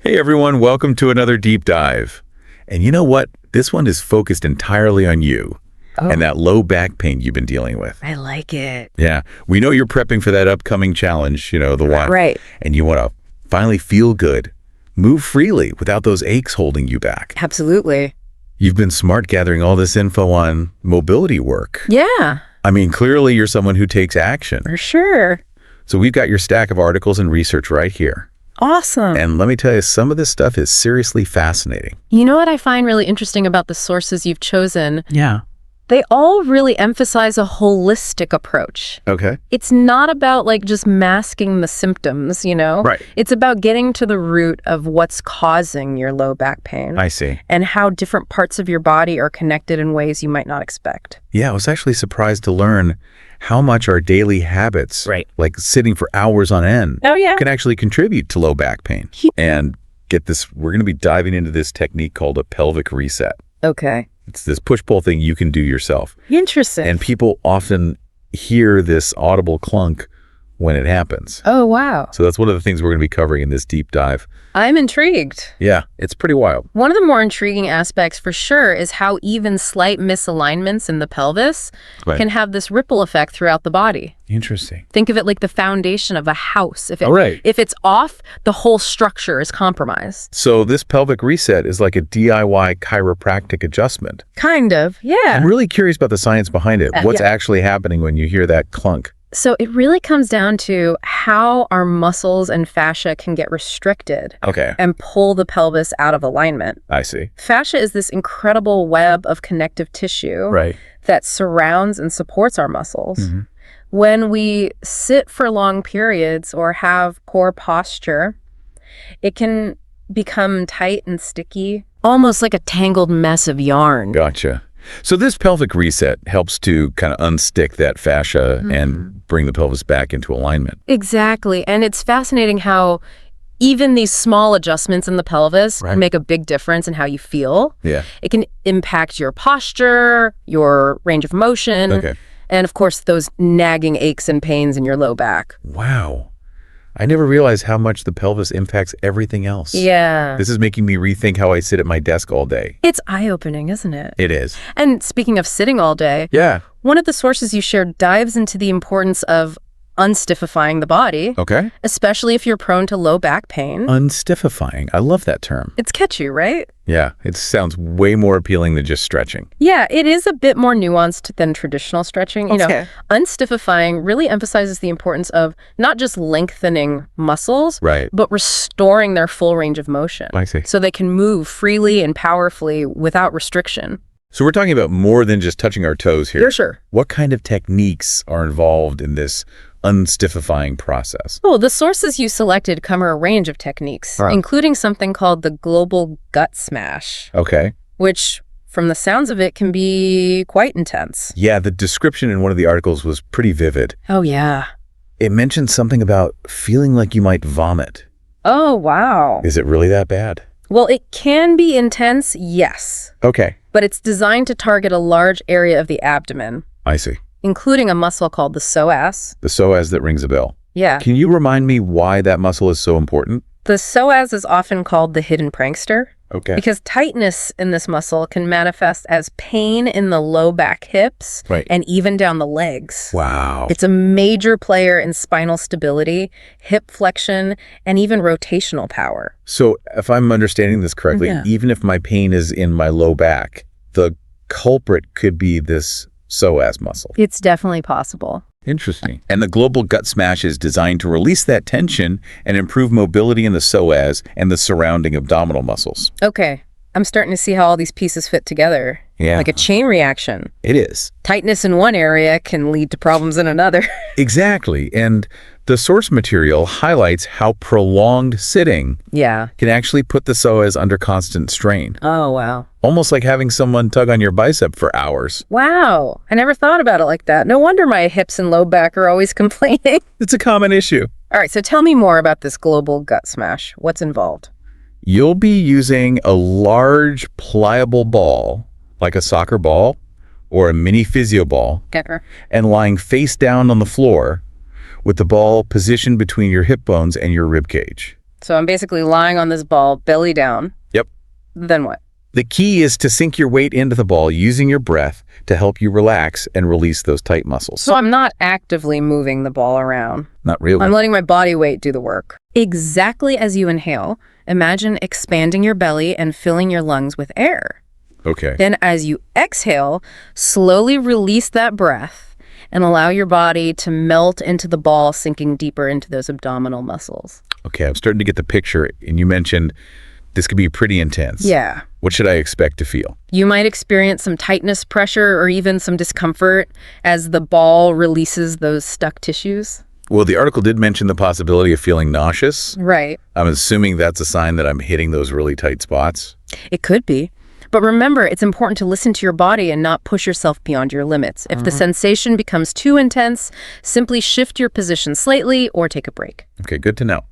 Hey everyone, welcome to another deep dive. And you know what? This one is focused entirely on you and that low back pain you've been dealing with. I like it. Yeah, we know you're prepping for that upcoming challenge, the one. Right. And you want to finally feel good, move freely without those aches holding you back. Absolutely. You've been smart gathering all this info on mobility work. Yeah. I mean, clearly you're someone who takes action. For sure. So we've got your stack of articles and research right here. Awesome. And let me tell you, some of this stuff is seriously fascinating. You know what I find really interesting about the sources you've chosen? Yeah. They all really emphasize a holistic approach. Okay. It's not about just masking the symptoms, Right. It's about getting to the root of what's causing your low back pain. I see. And how different parts of your body are connected in ways you might not expect. Yeah, I was actually surprised to learn how much our daily habits, like sitting for hours on end, can actually contribute to low back pain. And get this, we're going to be diving into this technique called a pelvic reset. Okay. It's this push-pull thing you can do yourself. Interesting. And people often hear this audible clunk when it happens. Oh, wow. So that's one of the things we're going to be covering in this deep dive. I'm intrigued. Yeah, it's pretty wild. One of the more intriguing aspects for sure is how even slight misalignments in the pelvis can have this ripple effect throughout the body. Interesting. Think of it like the foundation of a house. If it's off, the whole structure is compromised. So this pelvic reset is like a DIY chiropractic adjustment. Kind of, yeah. I'm really curious about the science behind it. What's actually happening when you hear that clunk? So it really comes down to how our muscles and fascia can get restricted and pull the pelvis out of alignment. I see. Fascia is this incredible web of connective tissue that surrounds and supports our muscles. Mm-hmm. When we sit for long periods or have poor posture, it can become tight and sticky, almost like a tangled mess of yarn. Gotcha. So this pelvic reset helps to kind of unstick that fascia and bring the pelvis back into alignment. Exactly. And it's fascinating how even these small adjustments in the pelvis can make a big difference in how you feel. Yeah. It can impact your posture, your range of motion, and of course, those nagging aches and pains in your low back. Wow. I never realized how much the pelvis impacts everything else. Yeah. This is making me rethink how I sit at my desk all day. It's eye-opening, isn't it? It is. And speaking of sitting all day, one of the sources you shared dives into the importance of unstiffifying the body. Okay. Especially if you're prone to low back pain. Unstiffifying. I love that term. It's catchy, right? Yeah. It sounds way more appealing than just stretching. Yeah, it is a bit more nuanced than traditional stretching. Unstiffifying really emphasizes the importance of not just lengthening muscles, but restoring their full range of motion. I see. So they can move freely and powerfully without restriction. So we're talking about more than just touching our toes here. For sure. What kind of techniques are involved in this unstiffifying process? Oh, the sources you selected cover a range of techniques, including something called the global gut smash. Okay. Which, from the sounds of it, can be quite intense. Yeah, the description in one of the articles was pretty vivid. Oh, yeah. It mentioned something about feeling like you might vomit. Oh, wow. Is it really that bad? Well, it can be intense, yes. Okay. But it's designed to target a large area of the abdomen. I see. Including a muscle called the psoas. The psoas that rings a bell. Yeah. Can you remind me why that muscle is so important? The psoas is often called the hidden prankster. Okay. Because tightness in this muscle can manifest as pain in the low back hips and even down the legs. Wow. It's a major player in spinal stability, hip flexion, and even rotational power. So if I'm understanding this correctly, even if my pain is in my low back, the culprit could be this psoas muscle. It's definitely possible. Interesting. And the global gut smash is designed to release that tension and improve mobility in the psoas and the surrounding abdominal muscles. Okay. I'm starting to see how all these pieces fit together. Yeah. Like a chain reaction. It is. Tightness in one area can lead to problems in another. Exactly. And the source material highlights how prolonged sitting can actually put the psoas under constant strain. Oh, wow. Almost like having someone tug on your bicep for hours. Wow. I never thought about it like that. No wonder my hips and low back are always complaining. It's a common issue. All right, so tell me more about this global gut smash. What's involved? You'll be using a large, pliable ball, like a soccer ball or a mini physio ball, and lying face down on the floor with the ball positioned between your hip bones and your rib cage. So I'm basically lying on this ball, belly down. Yep. Then what? The key is to sink your weight into the ball using your breath to help you relax and release those tight muscles. So I'm not actively moving the ball around. Not really. I'm letting my body weight do the work. Exactly as you inhale, imagine expanding your belly and filling your lungs with air. Okay. Then as you exhale, slowly release that breath and allow your body to melt into the ball, sinking deeper into those abdominal muscles. Okay, I'm starting to get the picture. And you mentioned this could be pretty intense. Yeah. What should I expect to feel? You might experience some tightness, pressure, or even some discomfort as the ball releases those stuck tissues. Well, the article did mention the possibility of feeling nauseous. Right. I'm assuming that's a sign that I'm hitting those really tight spots. It could be. But remember, it's important to listen to your body and not push yourself beyond your limits. If the sensation becomes too intense, simply shift your position slightly or take a break. Okay, good to know.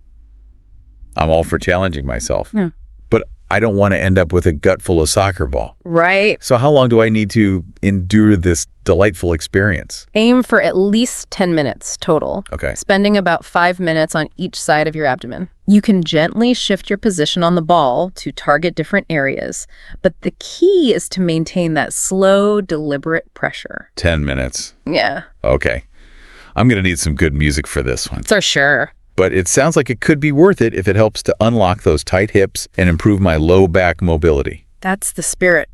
I'm all for challenging myself. Yeah. But I don't want to end up with a gut full of soccer ball. Right. So how long do I need to endure this delightful experience? Aim for at least 10 minutes total. Okay. Spending about 5 minutes on each side of your abdomen. You can gently shift your position on the ball to target different areas, but the key is to maintain that slow, deliberate pressure. 10 minutes. Yeah. Okay. I'm going to need some good music for this one. For sure. But it sounds like it could be worth it if it helps to unlock those tight hips and improve my low back mobility. That's the spirit.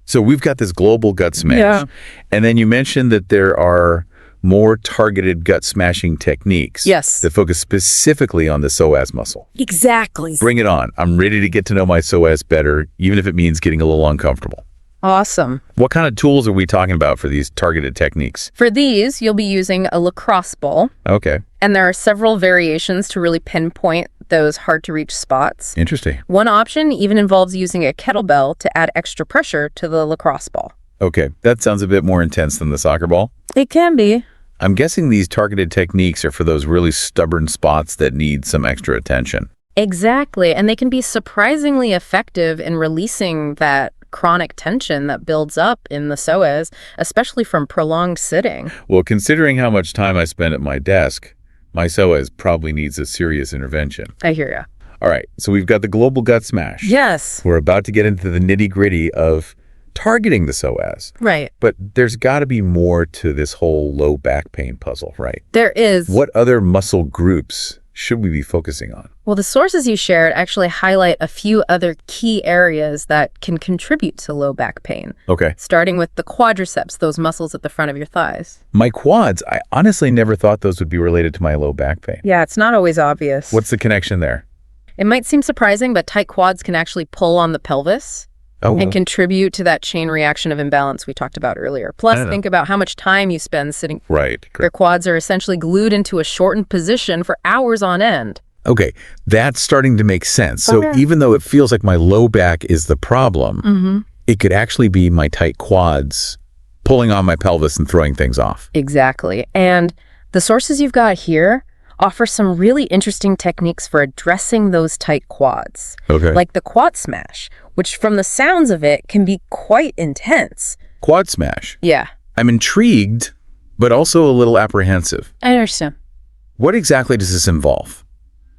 So we've got this global gut smash. Yeah. And then you mentioned that there are more targeted gut smashing techniques. Yes. That focus specifically on the psoas muscle. Exactly. Bring it on. I'm ready to get to know my psoas better, even if it means getting a little uncomfortable. Awesome. What kind of tools are we talking about for these targeted techniques? For these, you'll be using a lacrosse ball. Okay. And there are several variations to really pinpoint those hard-to-reach spots. Interesting. One option even involves using a kettlebell to add extra pressure to the lacrosse ball. Okay, that sounds a bit more intense than the soccer ball. It can be. I'm guessing these targeted techniques are for those really stubborn spots that need some extra attention. Exactly, and they can be surprisingly effective in releasing that chronic tension that builds up in the psoas, especially from prolonged sitting. Well, considering how much time I spend at my desk, my psoas probably needs a serious intervention. I hear ya. All right, so we've got the global gut smash. Yes. We're about to get into the nitty-gritty of targeting the psoas. Right. But there's got to be more to this whole low back pain puzzle, right? There is. What other muscle groups should we be focusing on? Well, the sources you shared actually highlight a few other key areas that can contribute to low back pain. Okay. Starting with the quadriceps, those muscles at the front of your thighs. My quads, I honestly never thought those would be related to my low back pain. Yeah, it's not always obvious. What's the connection there? It might seem surprising, but tight quads can actually pull on the pelvis and contribute to that chain reaction of imbalance we talked about earlier. Plus, think about how much time you spend sitting. Right. Your quads are essentially glued into a shortened position for hours on end. Okay, that's starting to make sense. So even though it feels like my low back is the problem, it could actually be my tight quads pulling on my pelvis and throwing things off. Exactly. And the sources you've got here offer some really interesting techniques for addressing those tight quads. Okay. Like the quad smash, which from the sounds of it can be quite intense. Quad smash? Yeah. I'm intrigued, but also a little apprehensive. I understand. What exactly does this involve?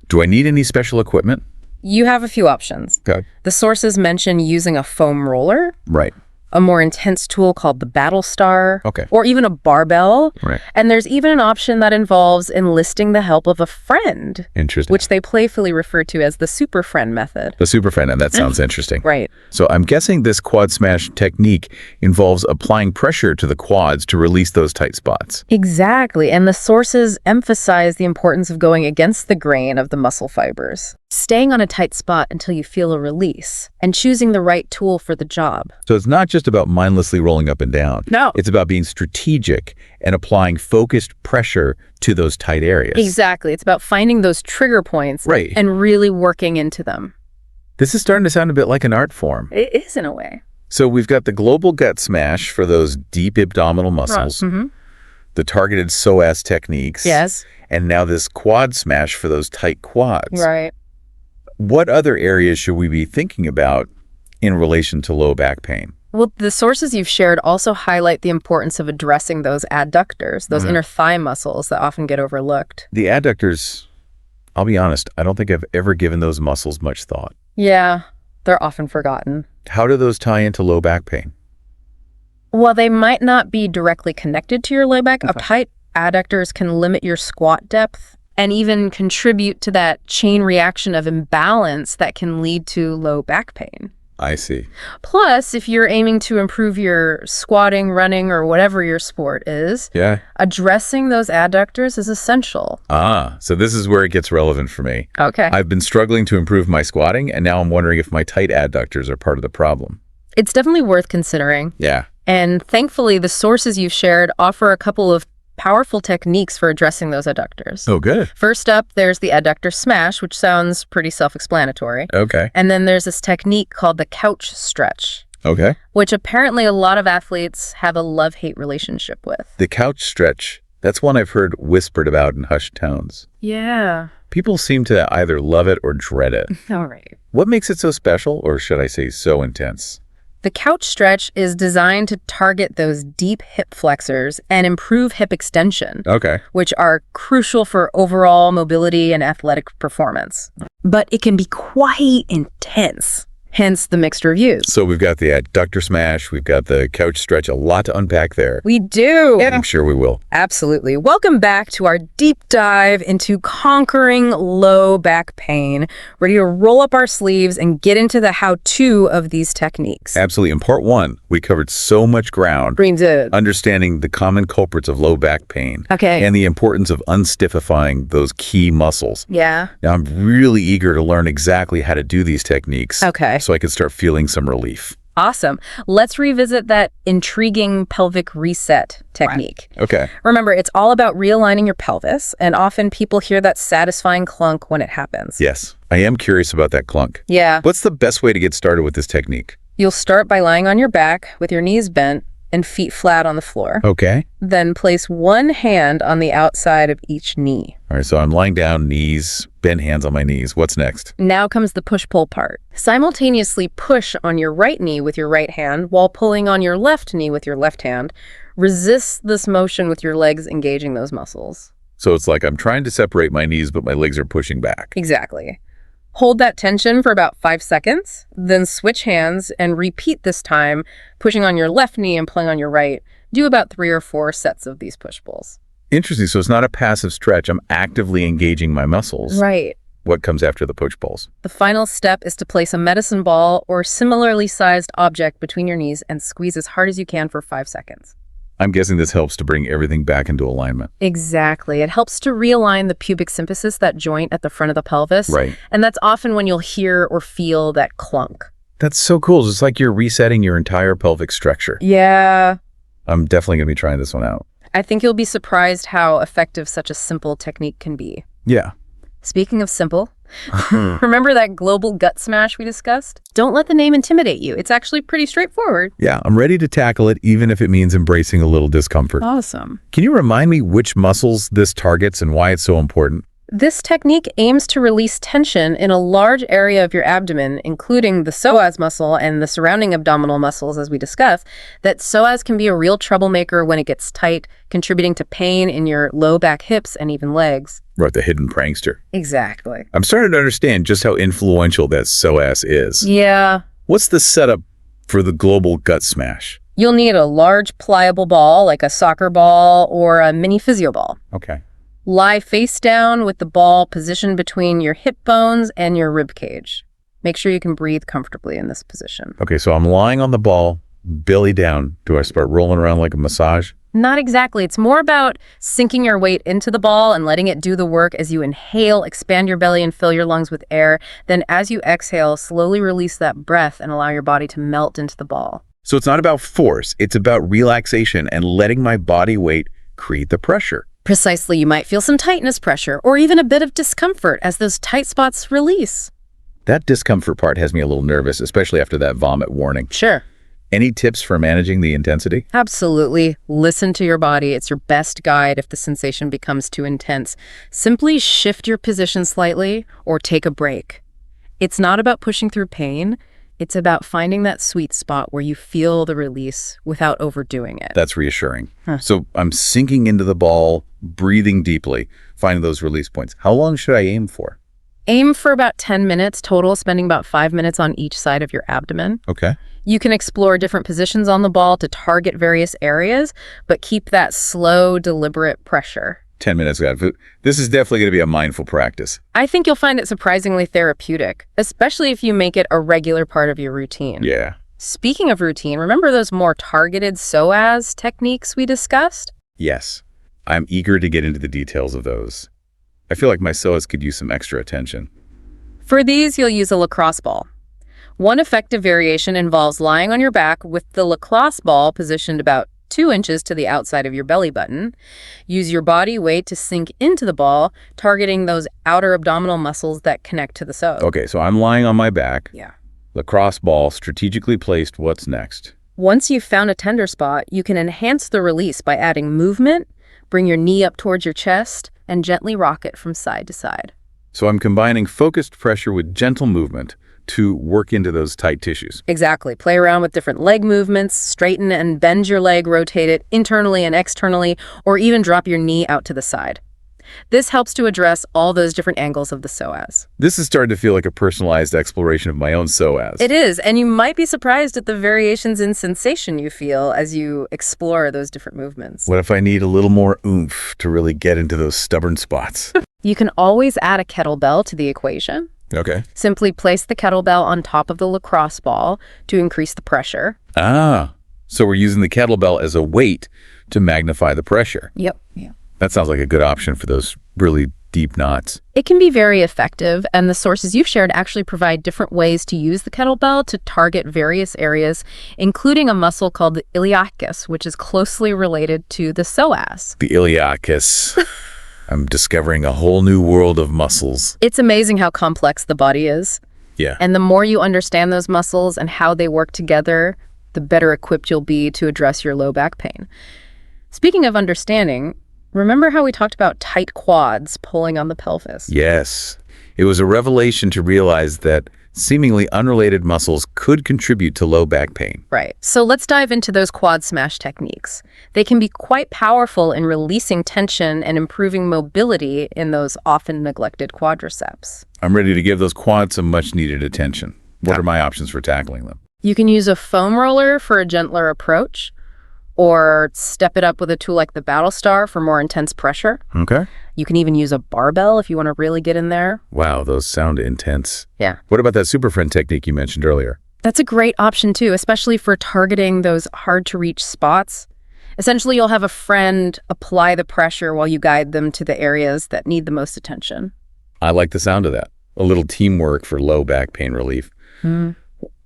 Do I need any special equipment? You have a few options. Okay. The sources mention using a foam roller. Right. A more intense tool called the Battle Star. Okay. Or even a barbell. Right. And there's even an option that involves enlisting the help of a friend. Interesting. Which they playfully refer to as the super friend method. The super friend, and that sounds interesting. Right. So I'm guessing this quad smash technique involves applying pressure to the quads to release those tight spots. Exactly. And the sources emphasize the importance of going against the grain of the muscle fibers. Staying on a tight spot until you feel a release, and choosing the right tool for the job. So it's not just about mindlessly rolling up and down. No. It's about being strategic and applying focused pressure to those tight areas. Exactly. It's about finding those trigger points Right. and really working into them. This is starting to sound a bit like an art form. It is in a way. So we've got the global gut smash for those deep abdominal muscles, the targeted psoas techniques, Yes. and now this quad smash for those tight quads. Right. What other areas should we be thinking about in relation to low back pain? Well, the sources you've shared also highlight the importance of addressing those adductors, those inner thigh muscles that often get overlooked. The adductors, I'll be honest, I don't think I've ever given those muscles much thought. Yeah, they're often forgotten. How do those tie into low back pain? While they might not be directly connected to your low back, uptight adductors can limit your squat depth and even contribute to that chain reaction of imbalance that can lead to low back pain. I see. Plus, if you're aiming to improve your squatting, running, or whatever your sport is, addressing those adductors is essential. So this is where it gets relevant for me. Okay. I've been struggling to improve my squatting, and now I'm wondering if my tight adductors are part of the problem. It's definitely worth considering. Yeah. And thankfully, the sources you've shared offer a couple of powerful techniques for addressing those adductors. Oh, good. First up, there's the adductor smash, which sounds pretty self-explanatory. Okay. And then there's this technique called the couch stretch. Okay. Which apparently a lot of athletes have a love-hate relationship with. The couch stretch, that's one I've heard whispered about in hushed tones. Yeah. People seem to either love it or dread it. All right. What makes it so special, or should I say so intense? The couch stretch is designed to target those deep hip flexors and improve hip extension, which are crucial for overall mobility and athletic performance. But it can be quite intense, hence the mixed reviews. So we've got the adductor smash, we've got the couch stretch, a lot to unpack there. We do. I'm sure we will. Absolutely. Welcome back to our deep dive into conquering low back pain. Ready to roll up our sleeves and get into the how-to of these techniques. Absolutely. In part 1, we covered so much ground. We did. Understanding the common culprits of low back pain. Okay. And the importance of unstiffifying those key muscles. Yeah. Now, I'm really eager to learn exactly how to do these techniques. Okay. So I can start feeling some relief. Awesome. Let's revisit that intriguing pelvic reset technique. Right. Okay. Remember, it's all about realigning your pelvis, and often people hear that satisfying clunk when it happens. Yes, I am curious about that clunk. Yeah. What's the best way to get started with this technique? You'll start by lying on your back with your knees bent and feet flat on the floor. Okay. Then place one hand on the outside of each knee. All right, so I'm lying down, knees, bent hands on my knees. What's next? Now comes the push-pull part. Simultaneously push on your right knee with your right hand while pulling on your left knee with your left hand. Resist this motion with your legs engaging those muscles. So it's like I'm trying to separate my knees, but my legs are pushing back. Exactly. Hold that tension for about 5 seconds, then switch hands and repeat this time, pushing on your left knee and pulling on your right. Do about 3 or 4 sets of these push-pulls. Interesting. So it's not a passive stretch. I'm actively engaging my muscles. Right. What comes after the push-pulls? The final step is to place a medicine ball or similarly sized object between your knees and squeeze as hard as you can for 5 seconds. I'm guessing this helps to bring everything back into alignment. Exactly. It helps to realign the pubic symphysis, that joint at the front of the pelvis. Right. And that's often when you'll hear or feel that clunk. That's so cool. It's like you're resetting your entire pelvic structure. Yeah. I'm definitely going to be trying this one out. I think you'll be surprised how effective such a simple technique can be. Yeah. Speaking of simple, remember that global gut smash we discussed? Don't let the name intimidate you. It's actually pretty straightforward. Yeah, I'm ready to tackle it, even if it means embracing a little discomfort. Awesome. Can you remind me which muscles this targets and why it's so important? This technique aims to release tension in a large area of your abdomen, including the psoas muscle and the surrounding abdominal muscles, as we discussed. That psoas can be a real troublemaker when it gets tight, contributing to pain in your low back hips and even legs. Right, the hidden prankster. Exactly. I'm starting to understand just how influential that psoas is. Yeah. What's the setup for the global gut smash? You'll need a large pliable ball, like a soccer ball or a mini physio ball. Okay. Lie face down with the ball positioned between your hip bones and your rib cage. Make sure you can breathe comfortably in this position. Okay, so I'm lying on the ball, belly down. Do I start rolling around like a massage? Not exactly. It's more about sinking your weight into the ball and letting it do the work as you inhale, expand your belly and fill your lungs with air. Then as you exhale, slowly release that breath and allow your body to melt into the ball. So it's not about force. It's about relaxation and letting my body weight create the pressure. Precisely. You might feel some tightness pressure or even a bit of discomfort as those tight spots release. That discomfort part has me a little nervous, especially after that vomit warning. Sure. Any tips for managing the intensity? Absolutely. Listen to your body. It's your best guide if the sensation becomes too intense. Simply shift your position slightly or take a break. It's not about pushing through pain. It's about finding that sweet spot where you feel the release without overdoing it. That's reassuring. So I'm sinking into the ball, breathing deeply, finding those release points. How long should I aim for? Aim for about 10 minutes total, spending about 5 minutes on each side of your abdomen. Okay. You can explore different positions on the ball to target various areas, but keep that slow, deliberate pressure. 10 minutes. This is definitely going to be a mindful practice. I think you'll find it surprisingly therapeutic, especially if you make it a regular part of your routine. Yeah. Speaking of routine, remember those more targeted psoas techniques we discussed? Yes. I'm eager to get into the details of those. I feel like my psoas could use some extra attention. For these, you'll use a lacrosse ball. One effective variation involves lying on your back with the lacrosse ball positioned about 2 inches to the outside of your belly button. Use your body weight to sink into the ball, targeting those outer abdominal muscles that connect to the psoas. Okay, so I'm lying on my back. Yeah. Lacrosse ball strategically placed. What's next? Once you've found a tender spot, you can enhance the release by adding movement, bring your knee up towards your chest, and gently rock it from side to side. So I'm combining focused pressure with gentle movement to work into those tight tissues. Exactly. Play around with different leg movements, straighten and bend your leg, rotate it internally and externally, or even drop your knee out to the side. This helps to address all those different angles of the psoas. This is starting to feel like a personalized exploration of my own psoas. It is, and you might be surprised at the variations in sensation you feel as you explore those different movements. What if I need a little more oomph to really get into those stubborn spots? You can always add a kettlebell to the equation. Okay. Simply place the kettlebell on top of the lacrosse ball to increase the pressure. Ah, so we're using the kettlebell as a weight to magnify the pressure. Yep. Yeah. That sounds like a good option for those really deep knots. It can be very effective, and the sources you've shared actually provide different ways to use the kettlebell to target various areas, including a muscle called the iliacus, which is closely related to the psoas. The iliacus. I'm discovering a whole new world of muscles. It's amazing how complex the body is. Yeah. And the more you understand those muscles and how they work together, the better equipped you'll be to address your low back pain. Speaking of understanding, remember how we talked about tight quads pulling on the pelvis? Yes. It was a revelation to realize that seemingly unrelated muscles could contribute to low back pain. Right. So let's dive into those quad smash techniques. They can be quite powerful in releasing tension and improving mobility in those often neglected quadriceps. I'm ready to give those quads some much needed attention. What are my options for tackling them? You can use a foam roller for a gentler approach, or step it up with a tool like the Battle Star for more intense pressure. Okay. You can even use a barbell if you want to really get in there. Wow, those sound intense. Yeah. What about that super friend technique you mentioned earlier? That's a great option too, especially for targeting those hard-to-reach spots. Essentially, you'll have a friend apply the pressure while you guide them to the areas that need the most attention. I like the sound of that. A little teamwork for low back pain relief.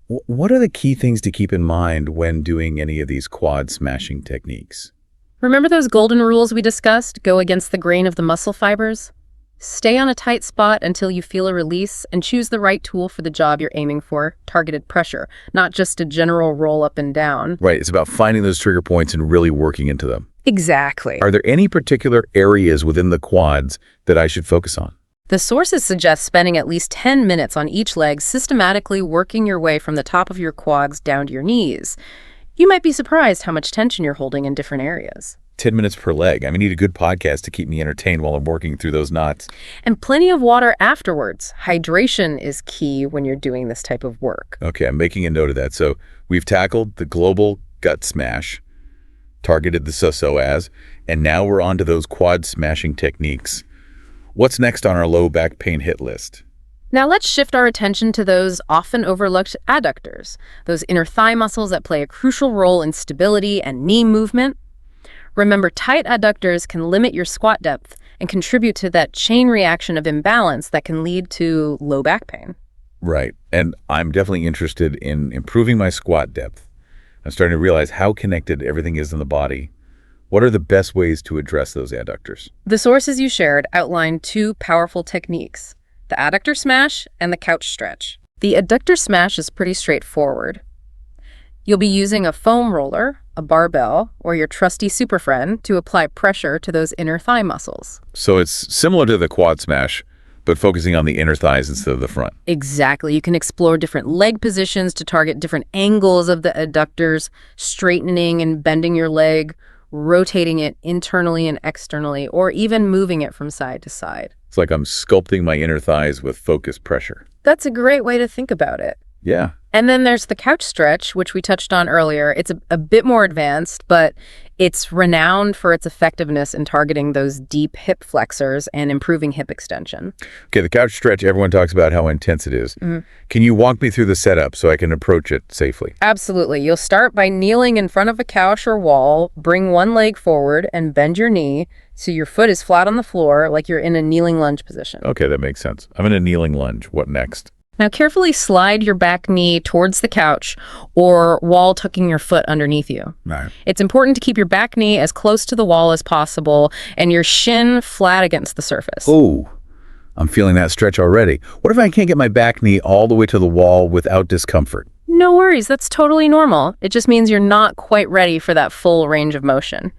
What are the key things to keep in mind when doing any of these quad smashing techniques? Remember those golden rules we discussed? Go against the grain of the muscle fibers. Stay on a tight spot until you feel a release, and choose the right tool for the job you're aiming for, targeted pressure, not just a general roll up and down. Right, it's about finding those trigger points and really working into them. Exactly. Are there any particular areas within the quads that I should focus on? The sources suggest spending at least 10 minutes on each leg, systematically working your way from the top of your quads down to your knees. You might be surprised how much tension you're holding in different areas. 10 minutes per leg. I need a good podcast to keep me entertained while I'm working through those knots. And plenty of water afterwards. Hydration is key when you're doing this type of work. Okay, I'm making a note of that. So we've tackled the global gut smash, targeted the psoas, and now we're on to those quad smashing techniques. What's next on our low back pain hit list? Now let's shift our attention to those often overlooked adductors, those inner thigh muscles that play a crucial role in stability and knee movement. Remember, tight adductors can limit your squat depth and contribute to that chain reaction of imbalance that can lead to low back pain. Right, and I'm definitely interested in improving my squat depth. I'm starting to realize how connected everything is in the body. What are the best ways to address those adductors? The sources you shared outline 2 powerful techniques, the adductor smash and the couch stretch. The adductor smash is pretty straightforward. You'll be using a foam roller, a barbell, or your trusty super friend to apply pressure to those inner thigh muscles. So it's similar to the quad smash, but focusing on the inner thighs instead of the front. Exactly. You can explore different leg positions to target different angles of the adductors, straightening and bending your leg, rotating it internally and externally, or even moving it from side to side. It's like I'm sculpting my inner thighs with focused pressure. That's a great way to think about it. Yeah. And then there's the couch stretch, which we touched on earlier. It's a bit more advanced, but it's renowned for its effectiveness in targeting those deep hip flexors and improving hip extension. Okay, the couch stretch, everyone talks about how intense it is. Can you walk me through the setup so I can approach it safely? Absolutely. You'll start by kneeling in front of a couch or wall, bring one leg forward, and bend your knee so your foot is flat on the floor like you're in a kneeling lunge position. Okay, that makes sense. I'm in a kneeling lunge. What next? Now carefully slide your back knee towards the couch or wall, tucking your foot underneath you. Right. It's important to keep your back knee as close to the wall as possible and your shin flat against the surface. Oh, I'm feeling that stretch already. What if I can't get my back knee all the way to the wall without discomfort? No worries, that's totally normal. It just means you're not quite ready for that full range of motion.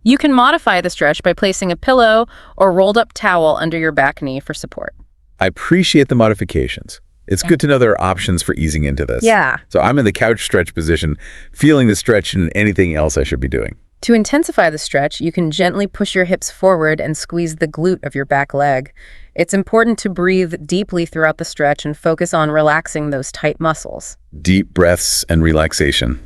You can modify the stretch by placing a pillow or rolled up towel under your back knee for support. I appreciate the modifications. It's good to know there are options for easing into this. Yeah. So I'm in the couch stretch position, feeling the stretch and anything else I should be doing. To intensify the stretch, you can gently push your hips forward and squeeze the glute of your back leg. It's important to breathe deeply throughout the stretch and focus on relaxing those tight muscles. Deep breaths and relaxation.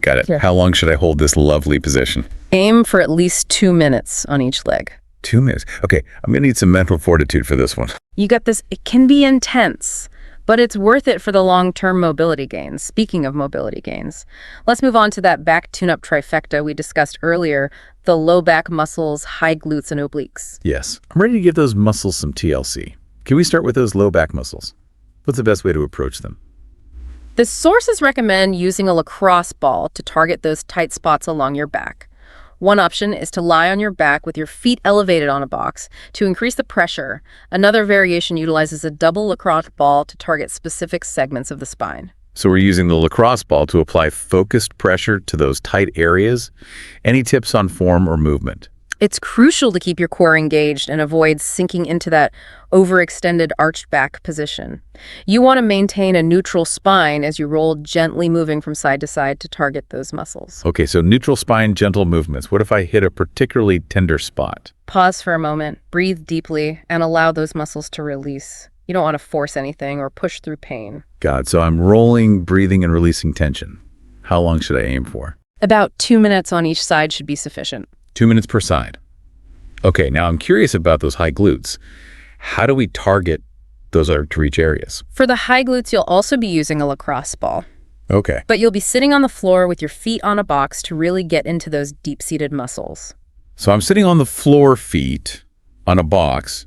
Got it. Yeah. How long should I hold this lovely position? Aim for at least 2 minutes on each leg. 2 minutes. Okay, I'm going to need some mental fortitude for this one. You got this. It can be intense, but it's worth it for the long-term mobility gains. Speaking of mobility gains, let's move on to that back tune-up trifecta we discussed earlier, the low back muscles, high glutes, and obliques. Yes, I'm ready to give those muscles some TLC. Can we start with those low back muscles? What's the best way to approach them? The sources recommend using a lacrosse ball to target those tight spots along your back. One option is to lie on your back with your feet elevated on a box to increase the pressure. Another variation utilizes a double lacrosse ball to target specific segments of the spine. So we're using the lacrosse ball to apply focused pressure to those tight areas. Any tips on form or movement? It's crucial to keep your core engaged and avoid sinking into that overextended arched back position. You want to maintain a neutral spine as you roll, gently moving from side to side to target those muscles. Okay, so neutral spine, gentle movements. What if I hit a particularly tender spot? Pause for a moment, breathe deeply, and allow those muscles to release. You don't want to force anything or push through pain. God, so I'm rolling, breathing, and releasing tension. How long should I aim for? About 2 minutes on each side should be sufficient. 2 minutes per side. Okay, now I'm curious about those high glutes. How do we target those to reach areas? For the high glutes, you'll also be using a lacrosse ball. Okay. But you'll be sitting on the floor with your feet on a box to really get into those deep-seated muscles. So I'm sitting on the floor, feet on a box.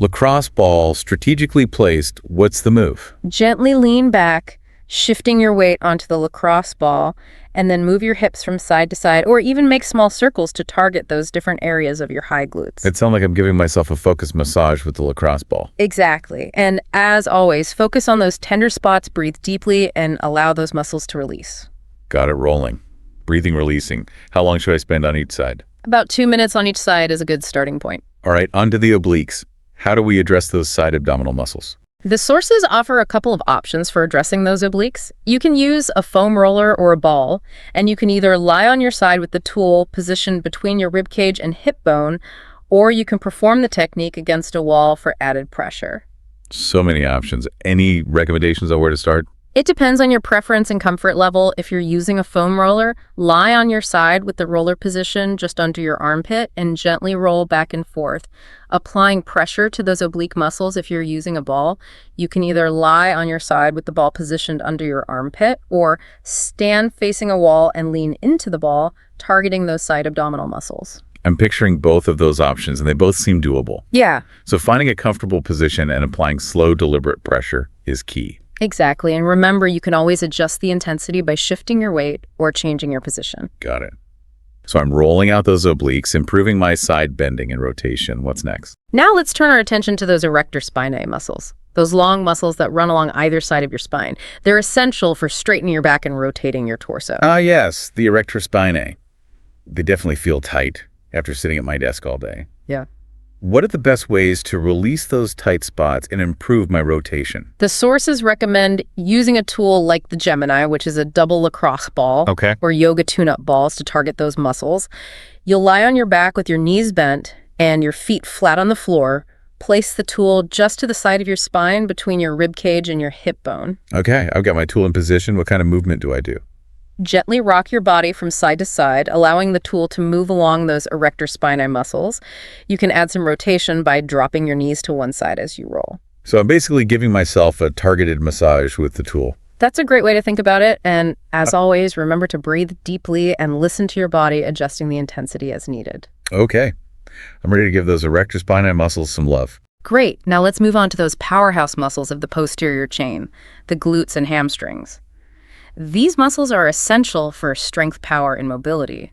Lacrosse ball strategically placed. What's the move? Gently lean back, shifting your weight onto the lacrosse ball, and then move your hips from side to side, or even make small circles to target those different areas of your high glutes. It sounds like I'm giving myself a focused massage with the lacrosse ball. Exactly. And as always, focus on those tender spots, breathe deeply, and allow those muscles to release. Got it rolling. Breathing, releasing. How long should I spend on each side? About 2 minutes on each side is a good starting point. All right, onto the obliques. How do we address those side abdominal muscles? The sources offer a couple of options for addressing those obliques. You can use a foam roller or a ball, and you can either lie on your side with the tool positioned between your rib cage and hip bone, or you can perform the technique against a wall for added pressure. So many options. Any recommendations on where to start? It depends on your preference and comfort level. If you're using a foam roller, lie on your side with the roller position just under your armpit and gently roll back and forth, applying pressure to those oblique muscles. If you're using a ball, you can either lie on your side with the ball positioned under your armpit or stand facing a wall and lean into the ball, targeting those side abdominal muscles. I'm picturing both of those options, and they both seem doable. Yeah. So finding a comfortable position and applying slow, deliberate pressure is key. Exactly. And remember, you can always adjust the intensity by shifting your weight or changing your position. Got it. So I'm rolling out those obliques, improving my side bending and rotation. What's next? Now let's turn our attention to those erector spinae muscles, those long muscles that run along either side of your spine. They're essential for straightening your back and rotating your torso. Ah, yes, the erector spinae. They definitely feel tight after sitting at my desk all day. Yeah. What are the best ways to release those tight spots and improve my rotation? The sources recommend using a tool like the Gemini, which is a double lacrosse ball, or yoga tune-up balls to target those muscles. You'll lie on your back with your knees bent and your feet flat on the floor. Place the tool just to the side of your spine between your rib cage and your hip bone. Okay, I've got my tool in position. What kind of movement do I do? Gently rock your body from side to side, allowing the tool to move along those erector spinae muscles. You can add some rotation by dropping your knees to one side as you roll. So I'm basically giving myself a targeted massage with the tool. That's a great way to think about it. And as always, remember to breathe deeply and listen to your body, adjusting the intensity as needed. Okay. I'm ready to give those erector spinae muscles some love. Great. Now let's move on to those powerhouse muscles of the posterior chain, the glutes and hamstrings. These muscles are essential for strength, power, and mobility.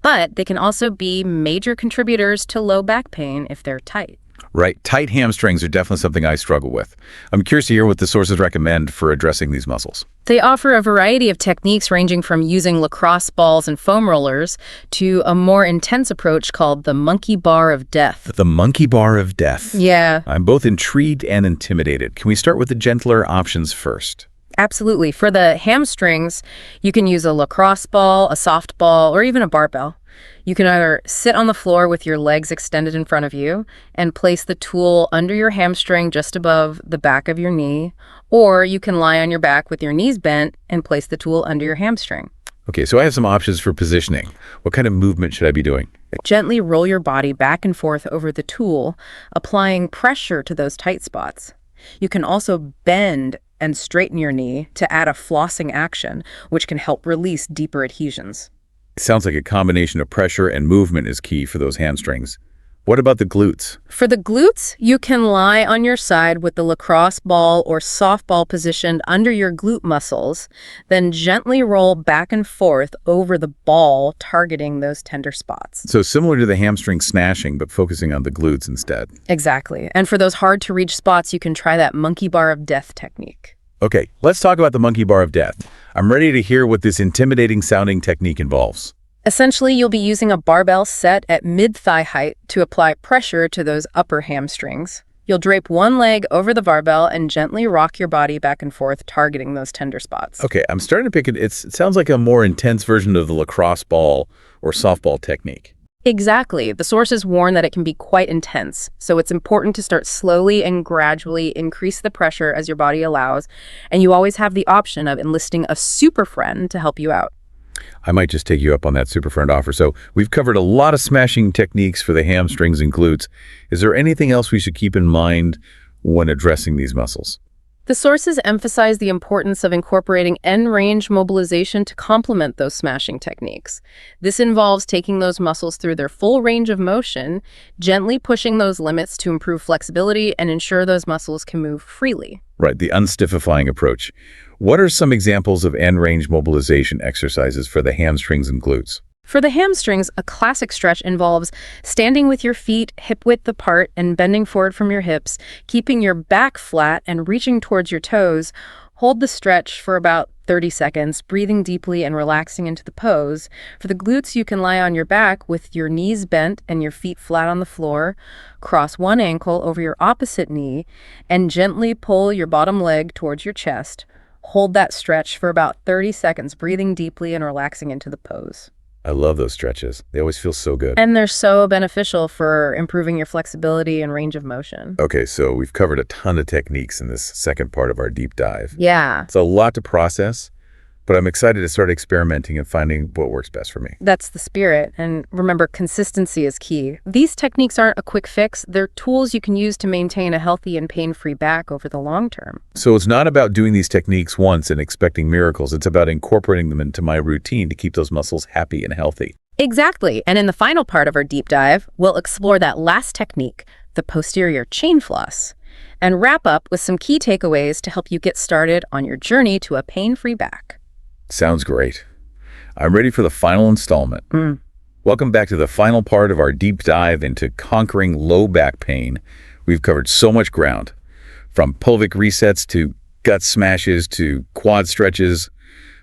But they can also be major contributors to low back pain if they're tight. Right. Tight hamstrings are definitely something I struggle with. I'm curious to hear what the sources recommend for addressing these muscles. They offer a variety of techniques ranging from using lacrosse balls and foam rollers to a more intense approach called the monkey bar of death. The monkey bar of death. Yeah. I'm both intrigued and intimidated. Can we start with the gentler options first? Absolutely. For the hamstrings, you can use a lacrosse ball, a softball, or even a barbell. You can either sit on the floor with your legs extended in front of you and place the tool under your hamstring just above the back of your knee, or you can lie on your back with your knees bent and place the tool under your hamstring. Okay, so I have some options for positioning. What kind of movement should I be doing? Gently roll your body back and forth over the tool, applying pressure to those tight spots. You can also bend and straighten your knee to add a flossing action, which can help release deeper adhesions. It sounds like a combination of pressure and movement is key for those hamstrings. What about the glutes? For the glutes, you can lie on your side with the lacrosse ball or softball positioned under your glute muscles, then gently roll back and forth over the ball, targeting those tender spots. So similar to the hamstring snatching, but focusing on the glutes instead. Exactly. And for those hard-to-reach spots, you can try that monkey bar of death technique. Okay, let's talk about the monkey bar of death. I'm ready to hear what this intimidating sounding technique involves. Essentially, you'll be using a barbell set at mid-thigh height to apply pressure to those upper hamstrings. You'll drape one leg over the barbell and gently rock your body back and forth, targeting those tender spots. Okay, I'm starting to pick it. It sounds like a more intense version of the lacrosse ball or softball technique. Exactly. The sources warn that it can be quite intense, so it's important to start slowly and gradually increase the pressure as your body allows, and you always have the option of enlisting a super friend to help you out. I might just take you up on that super friend offer. So we've covered a lot of smashing techniques for the hamstrings and glutes. Is there anything else we should keep in mind when addressing these muscles? The sources emphasize the importance of incorporating end-range mobilization to complement those smashing techniques. This involves taking those muscles through their full range of motion, gently pushing those limits to improve flexibility and ensure those muscles can move freely. Right, the unstiffifying approach. What are some examples of end-range mobilization exercises for the hamstrings and glutes? For the hamstrings, a classic stretch involves standing with your feet hip-width apart and bending forward from your hips, keeping your back flat and reaching towards your toes. Hold the stretch for about 30 seconds, breathing deeply and relaxing into the pose. For the glutes, you can lie on your back with your knees bent and your feet flat on the floor. Cross one ankle over your opposite knee and gently pull your bottom leg towards your chest. Hold that stretch for about 30 seconds, breathing deeply and relaxing into the pose. I love those stretches. They always feel so good. And they're so beneficial for improving your flexibility and range of motion. Okay, so we've covered a ton of techniques in this second part of our deep dive. Yeah. It's a lot to process, but I'm excited to start experimenting and finding what works best for me. That's the spirit. And remember, consistency is key. These techniques aren't a quick fix. They're tools you can use to maintain a healthy and pain-free back over the long term. So it's not about doing these techniques once and expecting miracles. It's about incorporating them into my routine to keep those muscles happy and healthy. Exactly. And in the final part of our deep dive, we'll explore that last technique, the posterior chain floss, and wrap up with some key takeaways to help you get started on your journey to a pain-free back. Sounds great. I'm ready for the final installment. Welcome back to the final part of our deep dive into conquering low back pain. We've covered so much ground, from pelvic resets to gut smashes to quad stretches.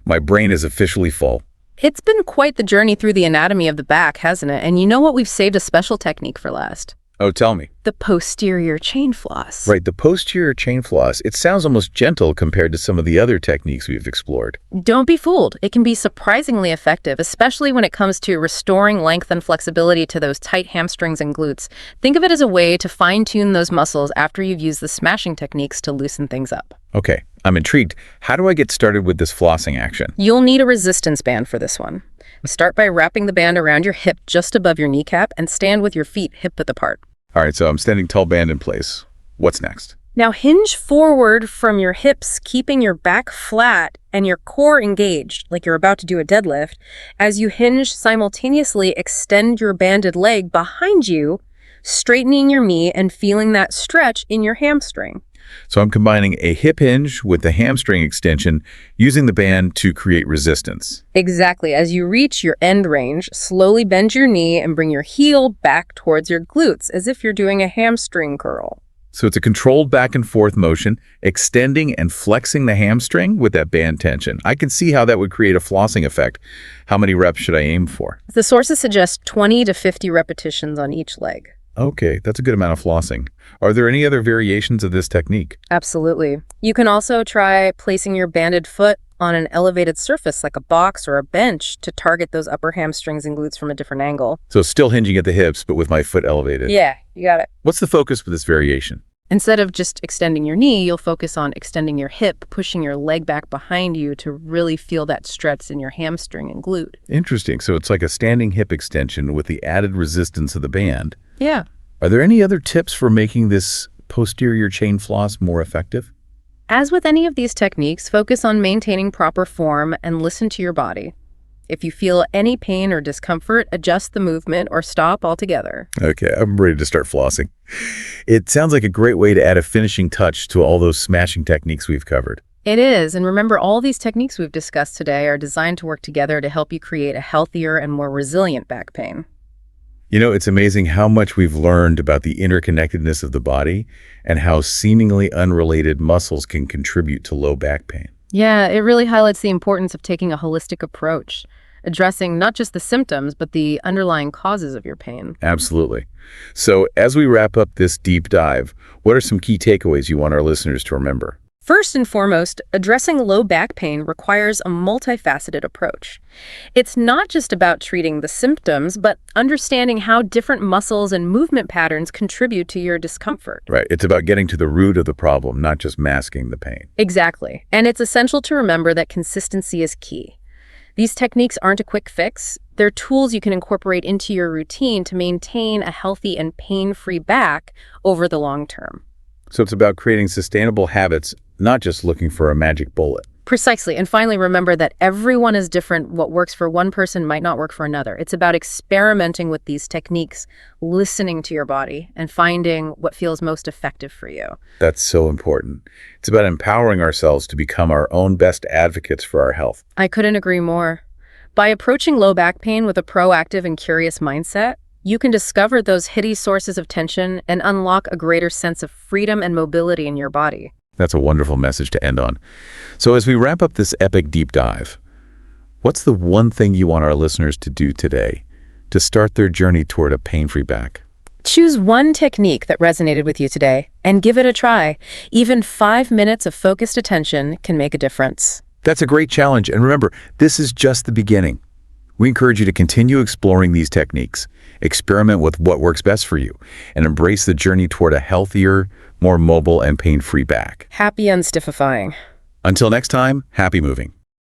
My brain is officially full. It's been quite the journey through the anatomy of the back, hasn't it? And you know what? We've saved a special technique for last. Oh, tell me. The posterior chain floss. Right, the posterior chain floss. It sounds almost gentle compared to some of the other techniques we've explored. Don't be fooled. It can be surprisingly effective, especially when it comes to restoring length and flexibility to those tight hamstrings and glutes. Think of it as a way to fine-tune those muscles after you've used the smashing techniques to loosen things up. Okay, I'm intrigued. How do I get started with this flossing action? You'll need a resistance band for this one. Start by wrapping the band around your hip just above your kneecap and stand with your feet hip-width apart. All right, so I'm standing tall, band in place. What's next? Now hinge forward from your hips, keeping your back flat and your core engaged, like you're about to do a deadlift. As you hinge, simultaneously extend your banded leg behind you, straightening your knee and feeling that stretch in your hamstring. So I'm combining a hip hinge with the hamstring extension, using the band to create resistance. Exactly. As you reach your end range, slowly bend your knee and bring your heel back towards your glutes, as if you're doing a hamstring curl. So it's a controlled back and forth motion, extending and flexing the hamstring with that band tension. I can see how that would create a flossing effect. How many reps should I aim for? The sources suggest 20 to 50 repetitions on each leg. Okay, that's a good amount of flossing. Are there any other variations of this technique? Absolutely. You can also try placing your banded foot on an elevated surface like a box or a bench to target those upper hamstrings and glutes from a different angle. So still hinging at the hips, but with my foot elevated. Yeah, you got it. What's the focus with this variation? Instead of just extending your knee, you'll focus on extending your hip, pushing your leg back behind you to really feel that stretch in your hamstring and glute. Interesting. So it's like a standing hip extension with the added resistance of the band. Yeah. Are there any other tips for making this posterior chain floss more effective? As with any of these techniques, focus on maintaining proper form and listen to your body. If you feel any pain or discomfort, adjust the movement or stop altogether. Okay, I'm ready to start flossing. It sounds like a great way to add a finishing touch to all those smashing techniques we've covered. It is, and remember, all these techniques we've discussed today are designed to work together to help you create a healthier and more resilient back pain. You know, it's amazing how much we've learned about the interconnectedness of the body and how seemingly unrelated muscles can contribute to low back pain. Yeah, it really highlights the importance of taking a holistic approach, addressing not just the symptoms, but the underlying causes of your pain. Absolutely. So as we wrap up this deep dive, what are some key takeaways you want our listeners to remember? First and foremost, addressing low back pain requires a multifaceted approach. It's not just about treating the symptoms, but understanding how different muscles and movement patterns contribute to your discomfort. Right. It's about getting to the root of the problem, not just masking the pain. Exactly. And it's essential to remember that consistency is key. These techniques aren't a quick fix. They're tools you can incorporate into your routine to maintain a healthy and pain-free back over the long term. So it's about creating sustainable habits, not just looking for a magic bullet. Precisely. And finally, remember that everyone is different. What works for one person might not work for another. It's about experimenting with these techniques, listening to your body, and finding what feels most effective for you. That's so important. It's about empowering ourselves to become our own best advocates for our health. I couldn't agree more. By approaching low back pain with a proactive and curious mindset, you can discover those hidden sources of tension and unlock a greater sense of freedom and mobility in your body. That's a wonderful message to end on. So as we wrap up this epic deep dive, what's the one thing you want our listeners to do today to start their journey toward a pain-free back? Choose one technique that resonated with you today and give it a try. Even 5 minutes of focused attention can make a difference. That's a great challenge. And remember, this is just the beginning. We encourage you to continue exploring these techniques, experiment with what works best for you, and embrace the journey toward a healthier, more mobile and pain-free back. Happy unstiffifying. Until next time, happy moving.